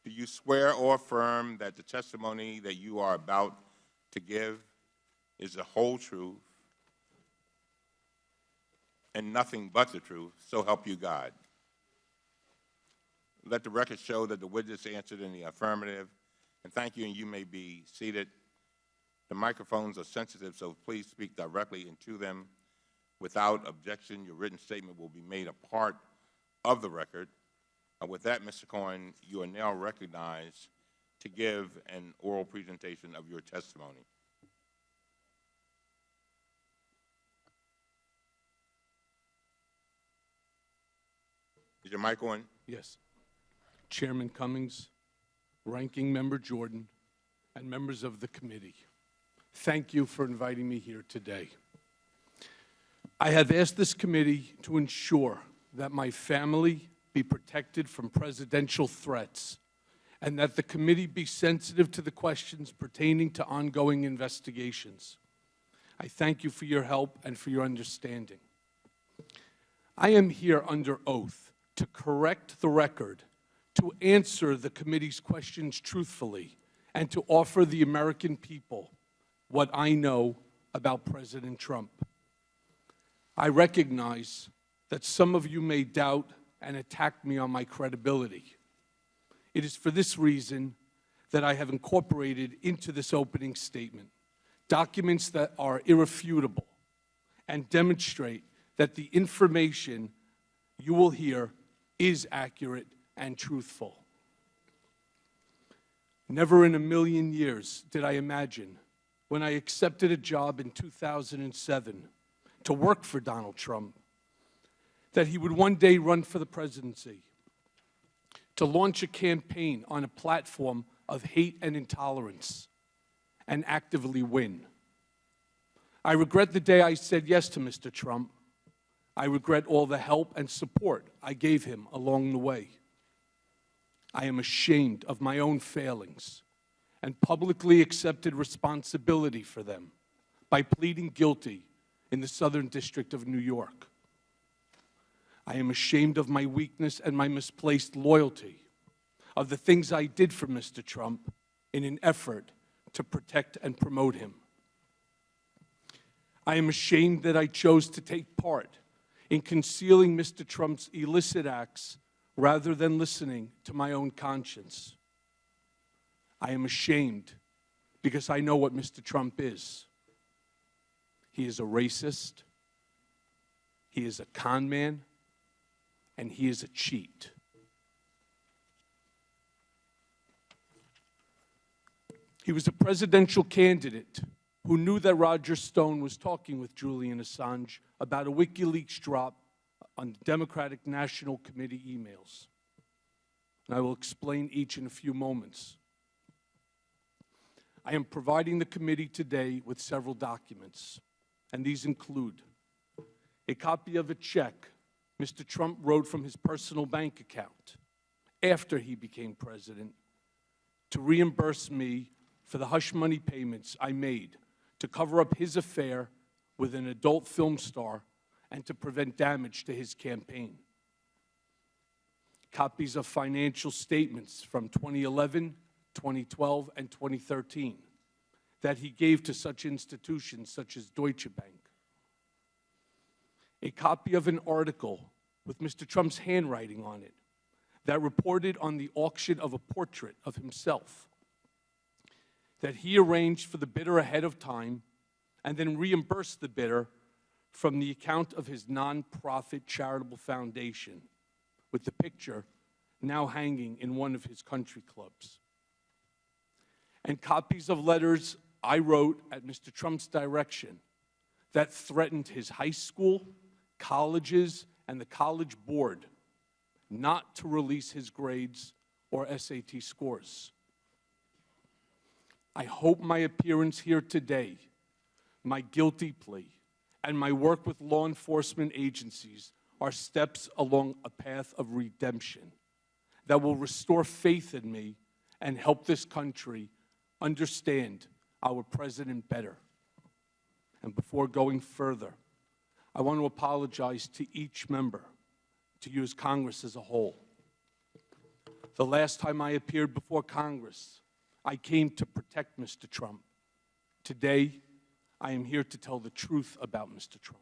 Do you swear or affirm that the testimony that you are about to give is the whole truth and nothing but the truth, so help you God? Let the record show that the witness answered in the affirmative. And thank you, and you may be seated. The microphones are sensitive, so please speak directly into them. Without objection, your written statement will be made a part of the record. With that, Mr. Cohen, you are now recognized to give an oral presentation of your testimony. Is your mic on? Yes. Chairman Cummings, Ranking Member Jordan, and members of the committee, thank you for inviting me here today. I have asked this committee to ensure that my family be protected from presidential threats and that the committee be sensitive to the questions pertaining to ongoing investigations. I thank you for your help and for your understanding. I am here under oath to correct the record, to answer the committee's questions truthfully, and to offer the American people what I know about President Trump. I recognize that some of you may doubt and attack me on my credibility. It is for this reason that I have incorporated into this opening statement documents that are irrefutable and demonstrate that the information you will hear is accurate and truthful. Never in a million years did I imagine, when I accepted a job in 2007 to work for Donald Trump, that he would one day run for the presidency, to launch a campaign on a platform of hate and intolerance, and actively win. I regret the day I said yes to Mr. Trump. I regret all the help and support I gave him along the way. I am ashamed of my own failings and publicly accepted responsibility for them by pleading guilty in the Southern District of New York. I am ashamed of my weakness and my misplaced loyalty, of the things I did for Mr. Trump in an effort to protect and promote him. I am ashamed that I chose to take part in concealing Mr. Trump's illicit acts rather than listening to my own conscience. I am ashamed because I know what Mr. Trump is. He is a racist, he is a con man, and he is a cheat. He was a presidential candidate who knew that Roger Stone was talking with Julian Assange about a WikiLeaks drop on Democratic National Committee emails. And I will explain each in a few moments. I am providing the committee today with several documents, and these include a copy of a check Mr. Trump wrote from his personal bank account after he became president to reimburse me for the hush money payments I made to cover up his affair with an adult film star and to prevent damage to his campaign. Copies of financial statements from 2011, 2012, and 2013 that he gave to such institutions such as Deutsche Bank. A copy of an article with Mr. Trump's handwriting on it that reported on the auction of a portrait of himself that he arranged for the bidder ahead of time and then reimbursed the bidder from the account of his nonprofit charitable foundation, with the picture now hanging in one of his country clubs. And copies of letters I wrote at Mr. Trump's direction that threatened his high school, colleges, and the college board not to release his grades or SAT scores. I hope my appearance here today, my guilty plea, and my work with law enforcement agencies are steps along a path of redemption that will restore faith in me and help this country understand our president better. And before going further, I want to apologize to each member, to you as Congress as a whole. The last time I appeared before Congress, I came to protect Mr. Trump. Today, I am here to tell the truth about Mr. Trump.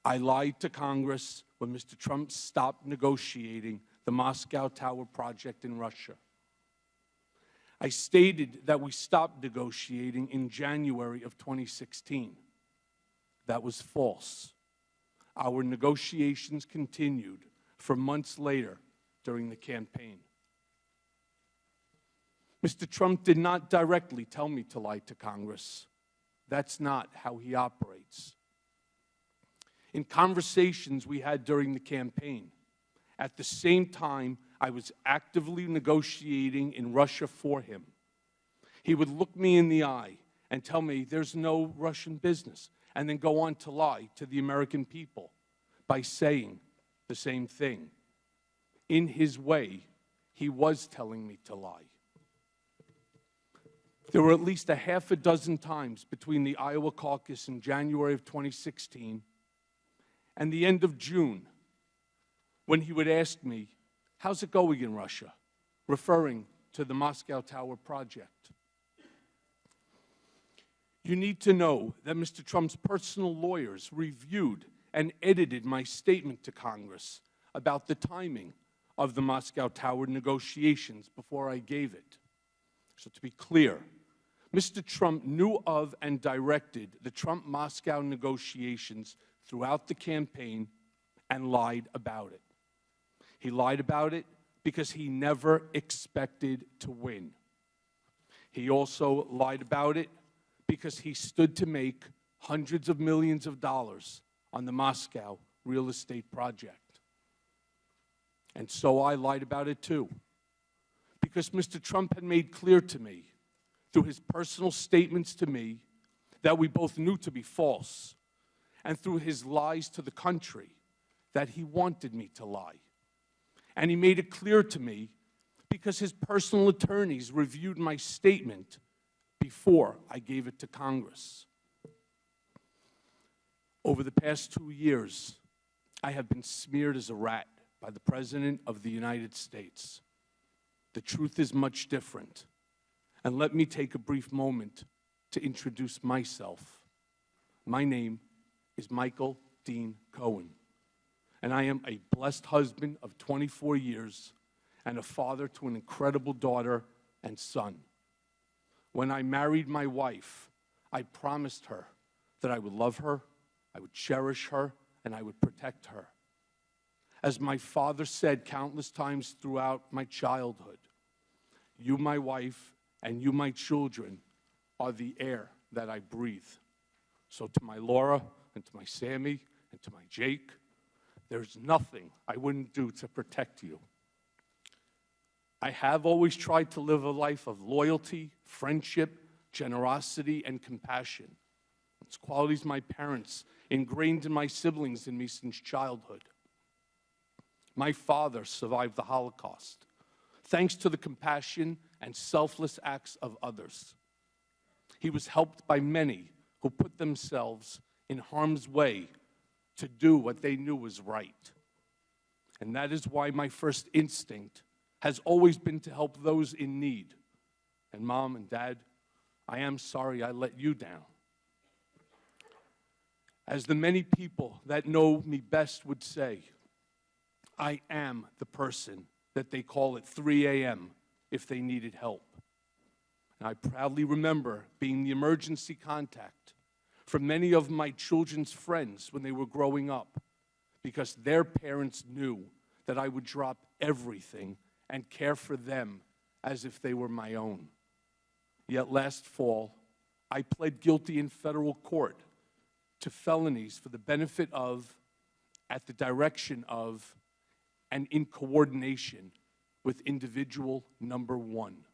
I lied to Congress when Mr. Trump stopped negotiating the Moscow Tower project in Russia. I stated that we stopped negotiating in January of 2016. That was false. Our negotiations continued for months later during the campaign. Mr. Trump did not directly tell me to lie to Congress. That's not how he operates. In conversations we had during the campaign, at the same time I was actively negotiating in Russia for him, he would look me in the eye and tell me there's no Russian business, and then go on to lie to the American people by saying the same thing. In his way, he was telling me to lie. There were at least a half a dozen times between the Iowa caucus in January of 2016 and the end of June when he would ask me, "How's it going in Russia?" referring to the Moscow Tower project. You need to know that Mr. Trump's personal lawyers reviewed and edited my statement to Congress about the timing of the Moscow Tower negotiations before I gave it. So to be clear, Mr. Trump knew of and directed the Trump-Moscow negotiations throughout the campaign and lied about it. He lied about it because he never expected to win. He also lied about it because he stood to make hundreds of millions of dollars on the Moscow real estate project. And so I lied about it too, because Mr. Trump had made clear to me, through his personal statements to me, that we both knew to be false, and through his lies to the country, that he wanted me to lie. And he made it clear to me because his personal attorneys reviewed my statement before I gave it to Congress. Over the past 2 years, I have been smeared as a rat by the President of the United States. The truth is much different. And let me take a brief moment to introduce myself. My name is Michael Dean Cohen, and I am a blessed husband of 24 years and a father to an incredible daughter and son. When I married my wife, I promised her that I would love her, I would cherish her, and I would protect her. As my father said countless times throughout my childhood, you, my wife, and you, my children, are the air that I breathe. So to my Laura, and to my Sammy, and to my Jake, there's nothing I wouldn't do to protect you. I have always tried to live a life of loyalty, friendship, generosity, and compassion. It's qualities my parents ingrained in my siblings and me since childhood. My father survived the Holocaust, thanks to the compassion and selfless acts of others. He was helped by many who put themselves in harm's way to do what they knew was right. And that is why my first instinct has always been to help those in need. And Mom and Dad, I am sorry I let you down. As the many people that know me best would say, I am the person that they call at 3 a.m. if they needed help. And I proudly remember being the emergency contact for many of my children's friends when they were growing up, because their parents knew that I would drop everything and care for them as if they were my own. Yet last fall, I pled guilty in federal court to felonies for the benefit of, at the direction of, and in coordination with individual number one.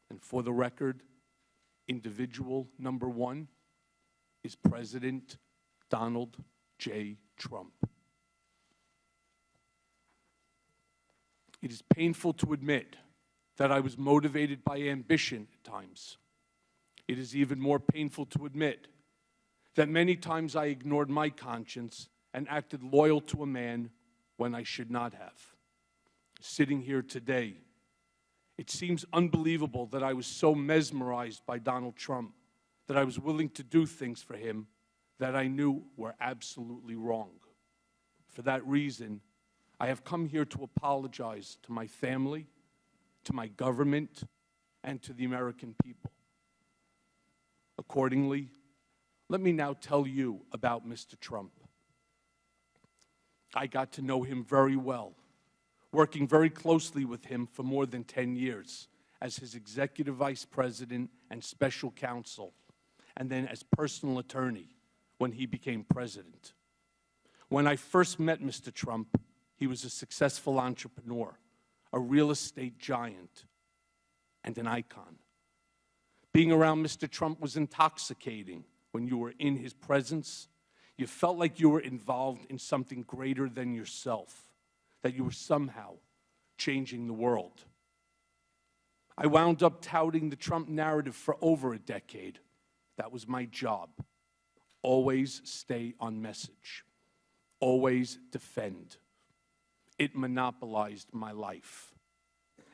And for the record, individual number one is President Donald J. Trump. It is painful to admit that I was motivated by ambition at times. It is even more painful to admit that many times I ignored my conscience and acted loyal to a man when I should not have. sitting here today, it seems unbelievable that I was so mesmerized by Donald Trump that I was willing to do things for him that I knew were absolutely wrong. For that reason, I have come here to apologize to my family, to my government, and to the American people. Accordingly, let me now tell you about Mr. Trump. I got to know him very well, working very closely with him for more than 10 years as his executive vice president and special counsel, and then as personal attorney when he became president. When I first met Mr. Trump, he was a successful entrepreneur, a real estate giant, and an icon. Being around Mr. Trump was intoxicating. When you were in his presence, you felt like you were involved in something greater than yourself, that you were somehow changing the world. I wound up touting the Trump narrative for over a decade. That was my job. Always stay on message. Always defend. It monopolized my life.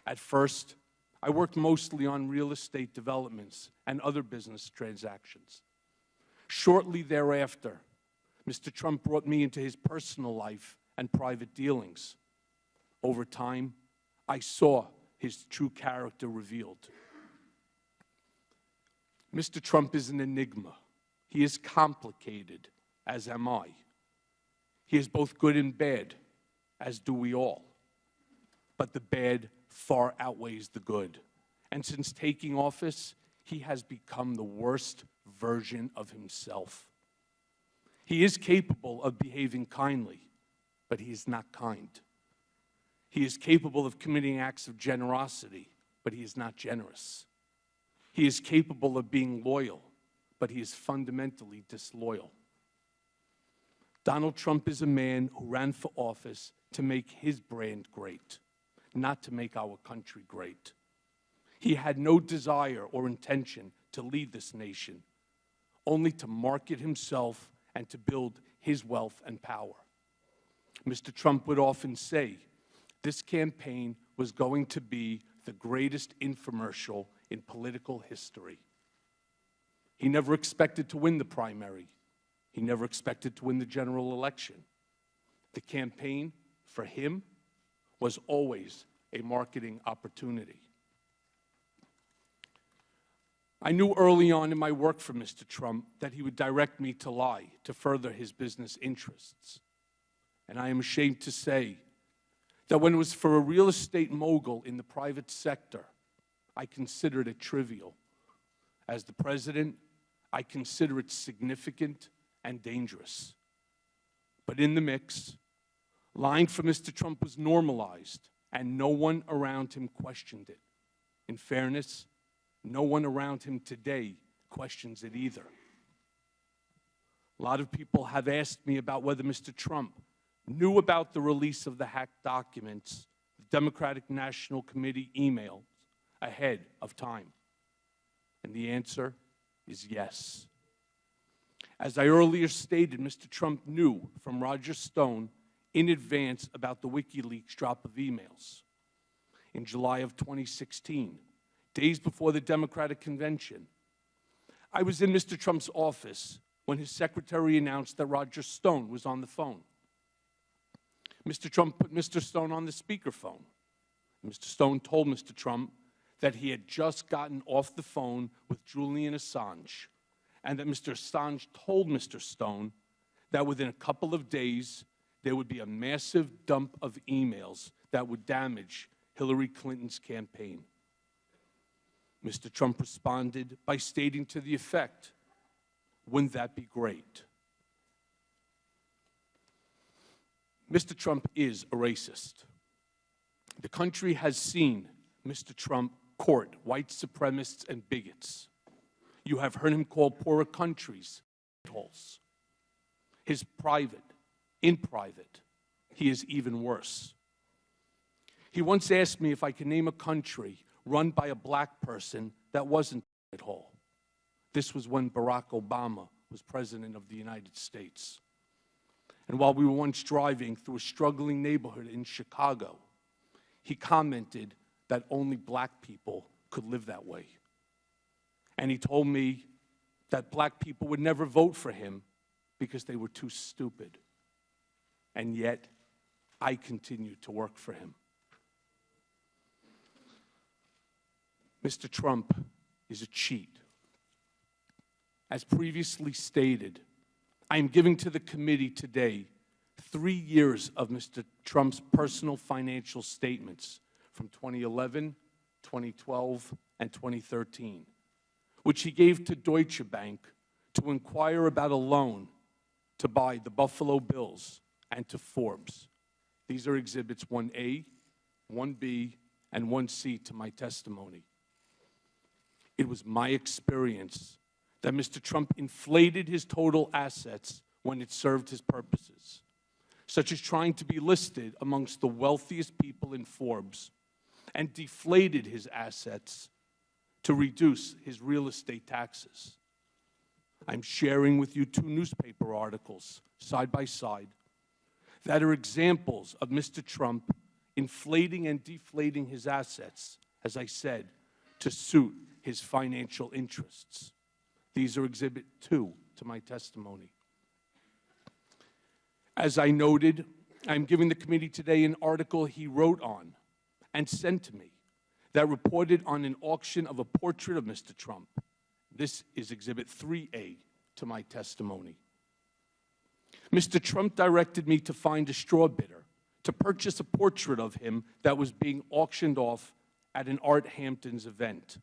At first, I worked mostly on real estate developments and other business transactions. Shortly thereafter, Mr. Trump brought me into his personal life and private dealings. Over time, I saw his true character revealed. Mr. Trump is an enigma. He is complicated, as am I. He is both good and bad, as do we all. But the bad far outweighs the good. And since taking office, he has become the worst version of himself. He is capable of behaving kindly, but he is not kind. He is capable of committing acts of generosity, but he is not generous. He is capable of being loyal, but he is fundamentally disloyal. Donald Trump is a man who ran for office to make his brand great, not to make our country great. He had no desire or intention to lead this nation, only to market himself and to build his wealth and power. Mr. Trump would often say, this campaign was going to be the greatest infomercial in political history. He never expected to win the primary. He never expected to win the general election. The campaign, for him, was always a marketing opportunity. I knew early on in my work for Mr. Trump that he would direct me to lie to further his business interests. And I am ashamed to say that when it was for a real estate mogul in the private sector, I considered it trivial. As the president, I consider it significant and dangerous. But in the mix, lying for Mr. Trump was normalized, and no one around him questioned it. In fairness, no one around him today questions it either. A lot of people have asked me about whether Mr. Trump knew about the release of the hacked documents, the Democratic National Committee emails, ahead of time. And the answer is yes. As I earlier stated, Mr. Trump knew from Roger Stone in advance about the WikiLeaks drop of emails. In July of 2016, days before the Democratic convention, I was in Mr. Trump's office when his secretary announced that Roger Stone was on the phone. Mr. Trump put Mr. Stone on the speakerphone. Mr. Stone told Mr. Trump that he had just gotten off the phone with Julian Assange, and that Mr. Assange told Mr. Stone that within a couple of days, there would be a massive dump of emails that would damage Hillary Clinton's campaign. Mr. Trump responded by stating to the effect, "Wouldn't that be great?" Mr. Trump is a racist. The country has seen Mr. Trump court white supremacists and bigots. You have heard him call poorer countries holes. In private, he is even worse. He once asked me if I could name a country run by a black person that wasn't a hole. This was when Barack Obama was president of the United States. And while we were once driving through a struggling neighborhood in Chicago, he commented that only black people could live that way. And he told me that black people would never vote for him because they were too stupid. And yet, I continued to work for him. Mr. Trump is a cheat. As previously stated, I am giving to the committee today 3 years of Mr. Trump's personal financial statements from 2011, 2012, and 2013, which he gave to Deutsche Bank to inquire about a loan to buy the Buffalo Bills and to Forbes. These are Exhibits 1A, 1B, and 1C to my testimony. It was my experience that Mr. Trump inflated his total assets when it served his purposes, such as trying to be listed amongst the wealthiest people in Forbes, and deflated his assets to reduce his real estate taxes. I'm sharing with you 2 newspaper articles, side by side, that are examples of Mr. Trump inflating and deflating his assets, as I said, to suit his financial interests. These are Exhibit 2 to my testimony. As I noted, I'm giving the committee today an article he wrote on and sent to me that reported on an auction of a portrait of Mr. Trump. This is Exhibit 3A to my testimony. Mr. Trump directed me to find a straw bidder to purchase a portrait of him that was being auctioned off at an Art Hamptons event.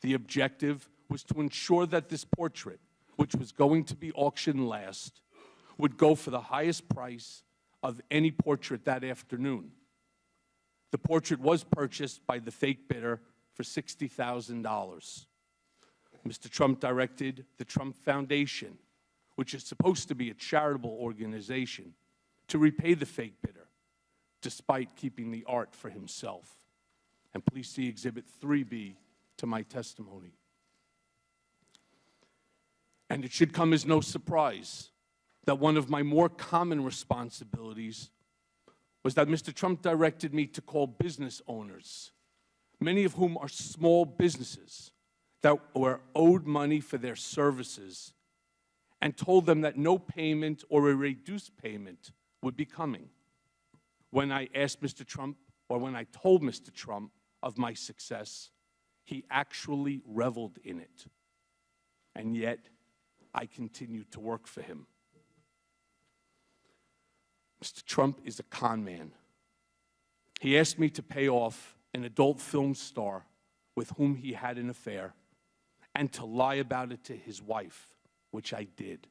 The objective was to ensure that this portrait, which was going to be auctioned last, would go for the highest price of any portrait that afternoon. The portrait was purchased by the fake bidder for $60,000. Mr. Trump directed the Trump Foundation, which is supposed to be a charitable organization, to repay the fake bidder, despite keeping the art for himself. And please see Exhibit 3B to my testimony. And it should come as no surprise that one of my more common responsibilities was that Mr. Trump directed me to call business owners, many of whom are small businesses that were owed money for their services, and told them that no payment or a reduced payment would be coming. When I asked Mr. Trump, or when I told Mr. Trump of my success, he actually reveled in it. And yet, I continued to work for him. Mr. Trump is a con man. He asked me to pay off an adult film star with whom he had an affair and to lie about it to his wife, which I did.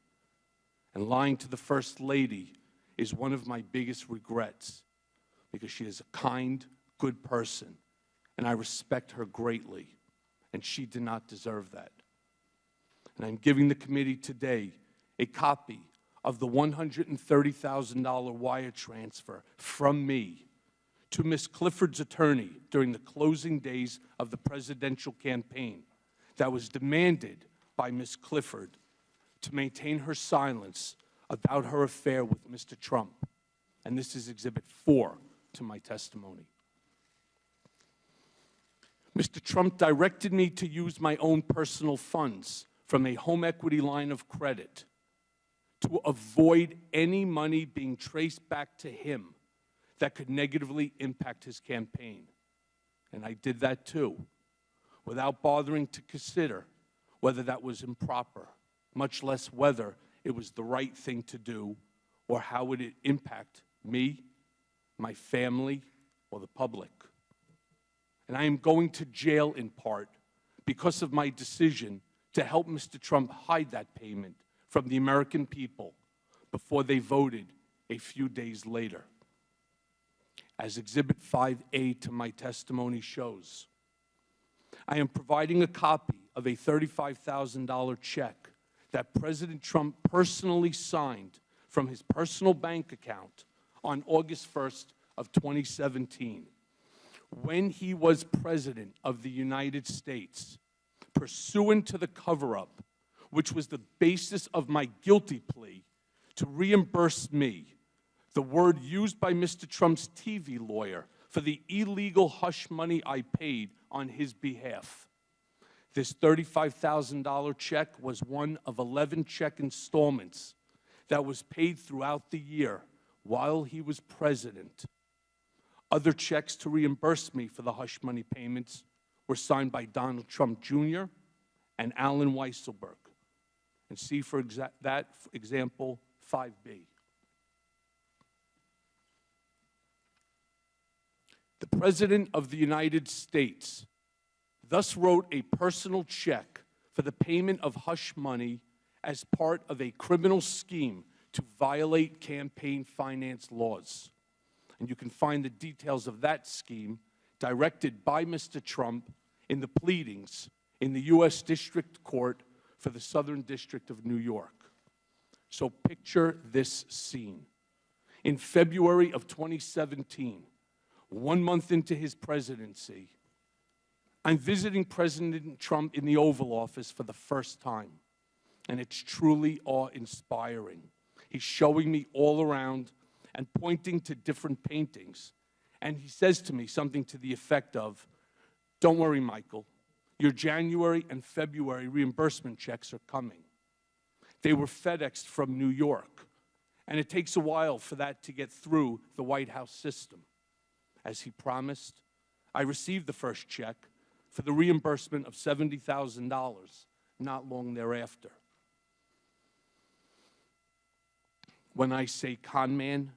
And lying to the First Lady is one of my biggest regrets because she is a kind, good person, and I respect her greatly, and she did not deserve that. And I'm giving the committee today a copy of the $130,000 wire transfer from me to Ms. Clifford's attorney during the closing days of the presidential campaign that was demanded by Ms. Clifford to maintain her silence about her affair with Mr. Trump. And this is Exhibit 4 to my testimony. Mr. Trump directed me to use my own personal funds from a home equity line of credit to avoid any money being traced back to him that could negatively impact his campaign. And I did that too, without bothering to consider whether that was improper, much less whether it was the right thing to do or how would it impact me, my family, or the public. And I am going to jail in part because of my decision to help Mr. Trump hide that payment from the American people before they voted a few days later. As Exhibit 5A to my testimony shows, I am providing a copy of a $35,000 check that President Trump personally signed from his personal bank account on August 1st of 2017, when he was President of the United States, pursuant to the cover-up, which was the basis of my guilty plea to reimburse me, the word used by Mr. Trump's TV lawyer for the illegal hush money I paid on his behalf. This $35,000 check was one of 11 check installments that was paid throughout the year while he was president. Other checks to reimburse me for the hush money payments were signed by Donald Trump Jr. and Alan Weisselberg. And see for that example 5B. The President of the United States thus wrote a personal check for the payment of hush money as part of a criminal scheme to violate campaign finance laws. And you can find the details of that scheme directed by Mr. Trump in the pleadings in the U.S. District Court for the Southern District of New York. So picture this scene. In February of 2017, 1 month into his presidency, I'm visiting President Trump in the Oval Office for the first time, and it's truly awe-inspiring. He's showing me all around and pointing to different paintings, and he says to me something to the effect of, "Don't worry, Michael, your January and February reimbursement checks are coming." They were FedExed from New York, and it takes a while for that to get through the White House system. As he promised, I received the first check for the reimbursement of $70,000 not long thereafter. When I say con man,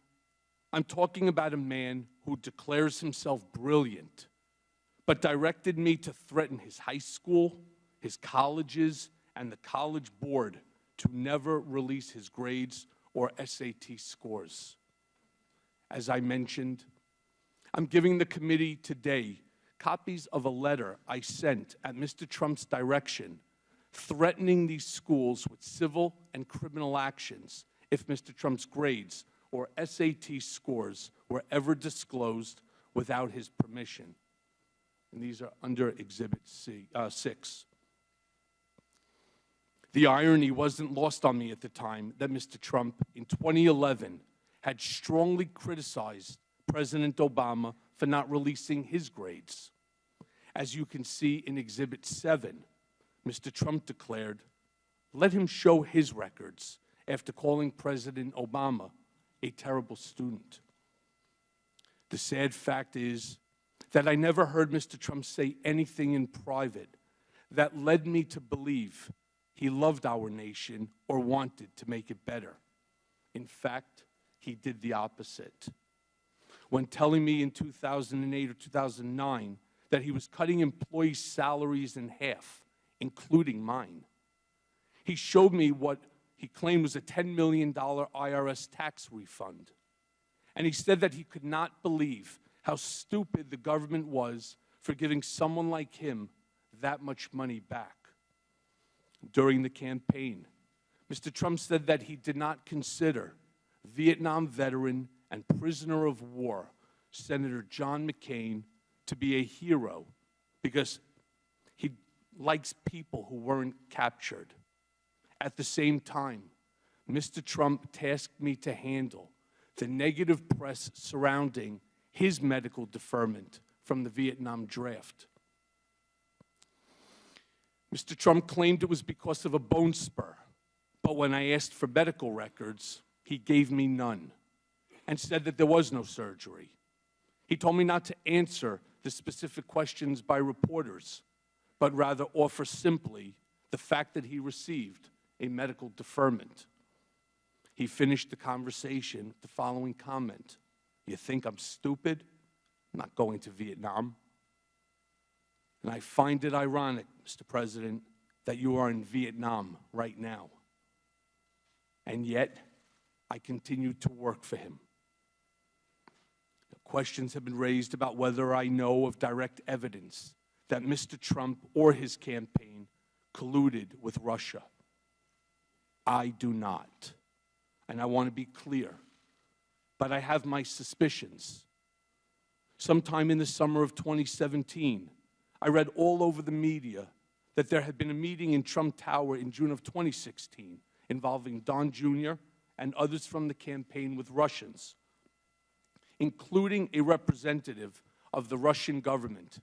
I'm talking about a man who declares himself brilliant, but directed me to threaten his high school, his colleges, and the college board to never release his grades or SAT scores. As I mentioned, I'm giving the committee today copies of a letter I sent at Mr. Trump's direction threatening these schools with civil and criminal actions if Mr. Trump's grades or SAT scores were ever disclosed without his permission. And these are under Exhibit 6. The irony wasn't lost on me at the time that Mr. Trump, in 2011, had strongly criticized President Obama for not releasing his grades. As you can see in Exhibit 7, Mr. Trump declared, "Let him show his records," after calling President Obama a terrible student. The sad fact is that I never heard Mr. Trump say anything in private that led me to believe he loved our nation or wanted to make it better. In fact, he did the opposite. When telling me in 2008 or 2009 that he was cutting employee salaries in half, including mine, he showed me what he claimed was a $10 million IRS tax refund. And he said that he could not believe how stupid the government was for giving someone like him that much money back. During the campaign, Mr. Trump said that he did not consider Vietnam veteran and prisoner of war Senator John McCain to be a hero because he likes people who weren't captured. At the same time, Mr. Trump tasked me to handle the negative press surrounding his medical deferment from the Vietnam draft. Mr. Trump claimed it was because of a bone spur, but when I asked for medical records, he gave me none and said that there was no surgery. He told me not to answer the specific questions by reporters, but rather offer simply the fact that he received a medical deferment. He finished the conversation with the following comment: "You think I'm stupid? I'm not going to Vietnam." And I find it ironic, Mr. President, that you are in Vietnam right now. And yet, I continue to work for him. Questions have been raised about whether I know of direct evidence that Mr. Trump or his campaign colluded with Russia. I do not. And I want to be clear, but I have my suspicions. Sometime in the summer of 2017, I read all over the media that there had been a meeting in Trump Tower in June of 2016 involving Don Jr. and others from the campaign with Russians. including a representative of the Russian government,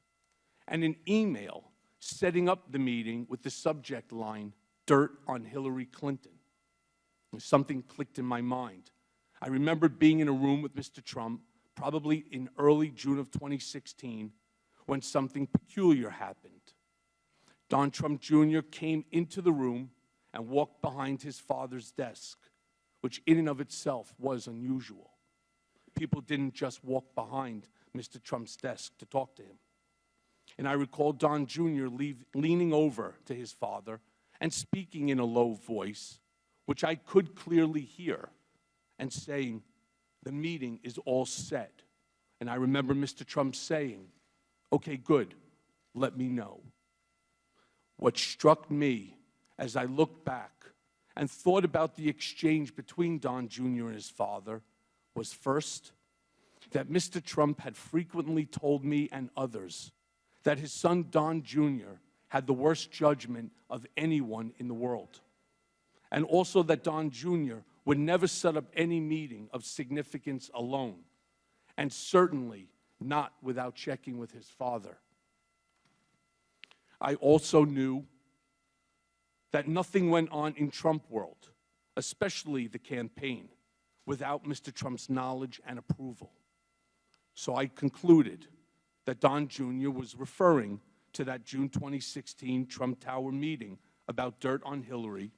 and an email setting up the meeting with the subject line, "Dirt on Hillary Clinton." Something clicked in my mind. I remember being in a room with Mr. Trump, probably in early June of 2016, when something peculiar happened. Don Trump Jr. came into the room and walked behind his father's desk, which in and of itself was unusual. People didn't just walk behind Mr. Trump's desk to talk to him. And I recall Don Jr. leaning over to his father and speaking in a low voice, which I could clearly hear, and saying, "The meeting is all set." And I remember Mr. Trump saying, "Okay, good, let me know." What struck me as I looked back and thought about the exchange between Don Jr. and his father was, first, that Mr. Trump had frequently told me and others that his son Don Jr. had the worst judgment of anyone in the world, and also that Don Jr. would never set up any meeting of significance alone, and certainly not without checking with his father. I also knew that nothing went on in Trump world, especially the campaign, without Mr. Trump's knowledge and approval. So I concluded that Don Jr. was referring to that June 2016 Trump Tower meeting about dirt on Hillary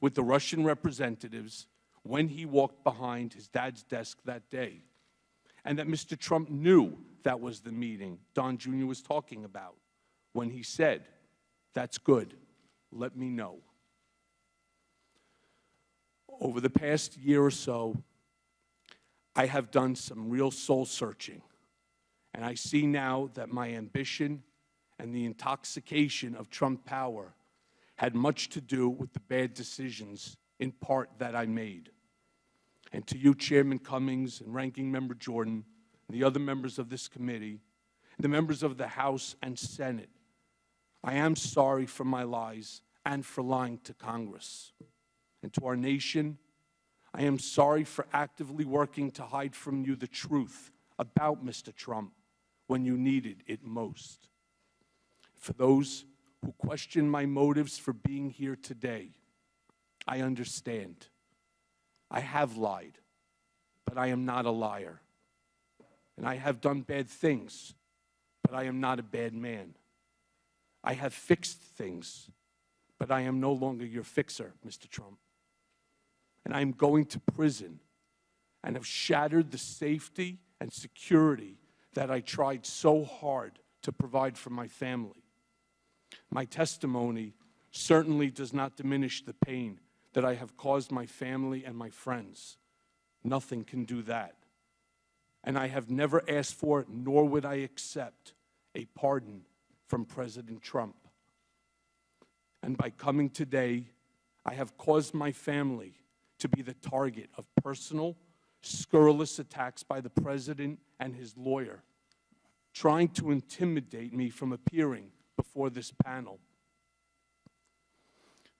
with the Russian representatives when he walked behind his dad's desk that day, and that Mr. Trump knew that was the meeting Don Jr. was talking about when he said, "That's good, let me know." Over the past year or so, I have done some real soul searching, and I see now that my ambition and the intoxication of Trump power had much to do with the bad decisions, in part, that I made. And to you, Chairman Cummings and Ranking Member Jordan, and the other members of this committee, the members of the House and Senate, I am sorry for my lies and for lying to Congress. And to our nation, I am sorry for actively working to hide from you the truth about Mr. Trump when you needed it most. For those who question my motives for being here today, I understand. I have lied, but I am not a liar. And I have done bad things, but I am not a bad man. I have fixed things, but I am no longer your fixer, Mr. Trump. And I am going to prison and have shattered the safety and security that I tried so hard to provide for my family. My testimony certainly does not diminish the pain that I have caused my family and my friends. Nothing can do that. And I have never asked for, nor would I accept, a pardon from President Trump. And by coming today, I have caused my family to be the target of personal, scurrilous attacks by the president and his lawyer, trying to intimidate me from appearing before this panel.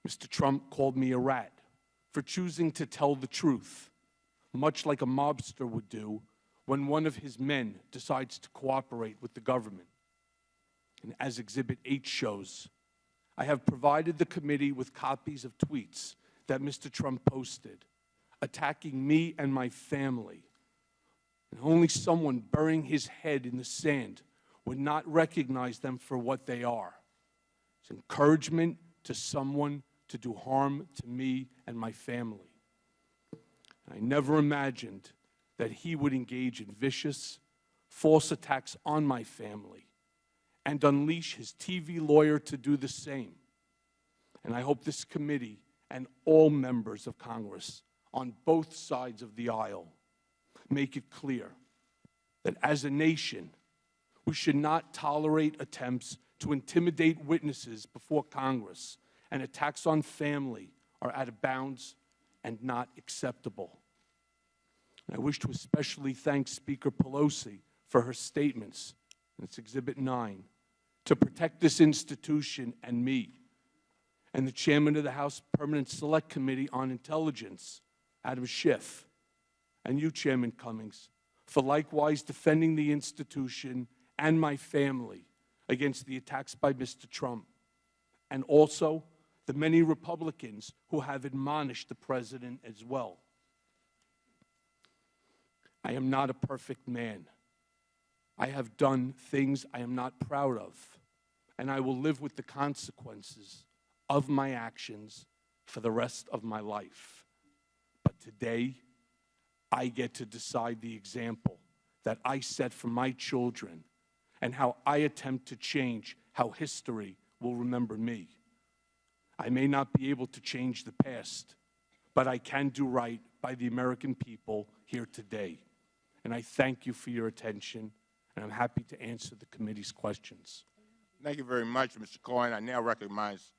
Mr. Trump called me a rat for choosing to tell the truth, much like a mobster would do when one of his men decides to cooperate with the government. And as Exhibit 8 shows, I have provided the committee with copies of tweets that Mr. Trump posted, attacking me and my family. And only someone burying his head in the sand would not recognize them for what they are. It's encouragement to someone to do harm to me and my family. And I never imagined that he would engage in vicious, false attacks on my family and unleash his TV lawyer to do the same. And I hope this committee and all members of Congress on both sides of the aisle make it clear that as a nation, we should not tolerate attempts to intimidate witnesses before Congress, and attacks on family are out of bounds and not acceptable. And I wish to especially thank Speaker Pelosi for her statements, and it's Exhibit 9, to protect this institution and me, and the chairman of the House Permanent Select Committee on Intelligence, Adam Schiff, and you, Chairman Cummings, for likewise defending the institution and my family against the attacks by Mr. Trump, and also the many Republicans who have admonished the President as well. I am not a perfect man. I have done things I am not proud of, and I will live with the consequences of my actions for the rest of my life. But today, I get to decide the example that I set for my children and how I attempt to change how history will remember me. I may not be able to change the past, but I can do right by the American people here today. And I thank you for your attention, and I'm happy to answer the committee's questions. Thank you very much, Mr. Cohen. I now recognize